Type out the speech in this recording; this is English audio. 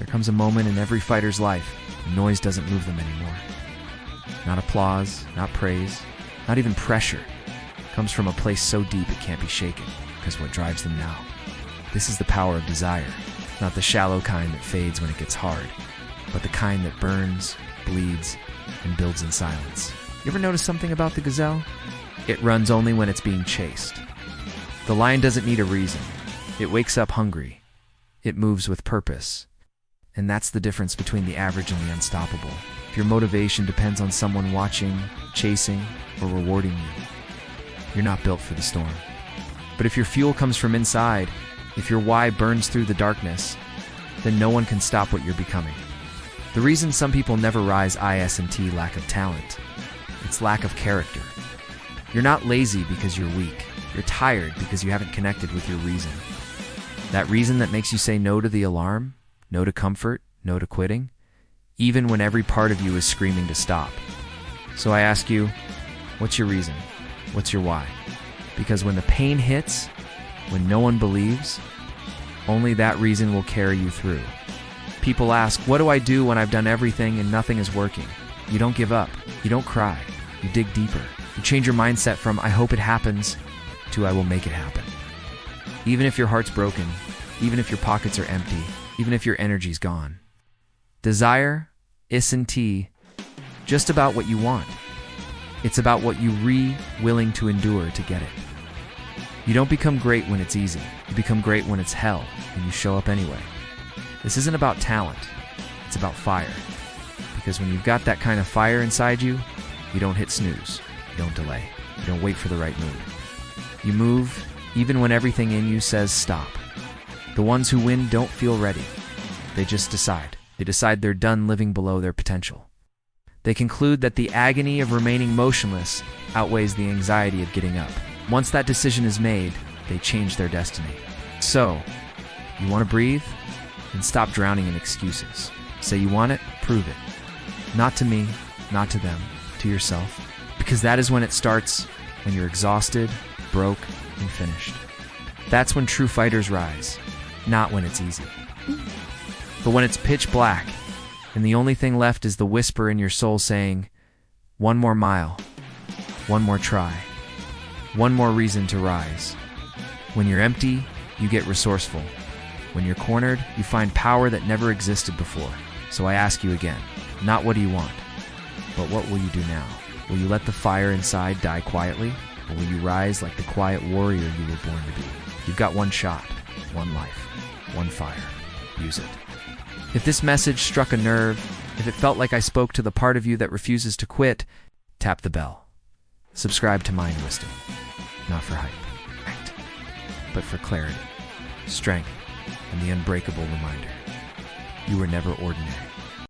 There comes a moment in every fighter's life when noise doesn't move them anymore. Not applause, not praise, not even pressure. It comes from a place so deep it can't be shaken, because what drives them now. This is the power of desire, not the shallow kind that fades when it gets hard, but the kind that burns, bleeds, and builds in silence. You ever notice something about the gazelle? It runs only when it's being chased. The lion doesn't need a reason. It wakes up hungry. It moves with purpose. And that's the difference between the average and the unstoppable. If your motivation depends on someone watching, chasing, or rewarding you, you're not built for the storm. But if your fuel comes from inside, if your why burns through the darkness, then no one can stop what you're becoming. The reason some people never rise isn't lack of talent. It's lack of character. You're not lazy because you're weak. You're tired because you haven't connected with your reason. That reason that makes you say no to the alarm, no to comfort, no to quitting, even when every part of you is screaming to stop. So I ask you, what's your reason? What's your why? Because when the pain hits, when no one believes, only that reason will carry you through. People ask, what do I do when I've done everything and nothing is working? You don't give up. You don't cry. You dig deeper. You change your mindset from, I hope it happens, to I will make it happen. Even if your heart's broken, even if your pockets are empty, even if your energy's gone. Desire isn't just about what you want. It's about what you're willing to endure to get it. You don't become great when it's easy. You become great when it's hell, and you show up anyway. This isn't about talent. It's about fire. Because when you've got that kind of fire inside you, you don't hit snooze. You don't delay. You don't wait for the right mood. You move even when everything in you says stop. The ones who win don't feel ready. They just decide. They decide they're done living below their potential. They conclude that the agony of remaining motionless outweighs the anxiety of getting up. Once that decision is made, they change their destiny. So, you want to breathe? Then stop drowning in excuses. Say you want it, prove it. Not to me, not to them, to yourself. Because that is when it starts, when you're exhausted, broke, and finished. That's when true fighters rise, not when it's easy. But when it's pitch black, and the only thing left is the whisper in your soul saying, one more mile, one more try, one more reason to rise. When you're empty, you get resourceful. When you're cornered, you find power that never existed before. So I ask you again, not what do you want, but what will you do now? Will you let the fire inside die quietly, or will you rise like the quiet warrior you were born to be? You've got one shot, one life, one fire. Use it. If this message struck a nerve, if it felt like I spoke to the part of you that refuses to quit, tap the bell. Subscribe to MindWisdom. Not for hype, but for clarity, strength, and the unbreakable reminder. You were never ordinary.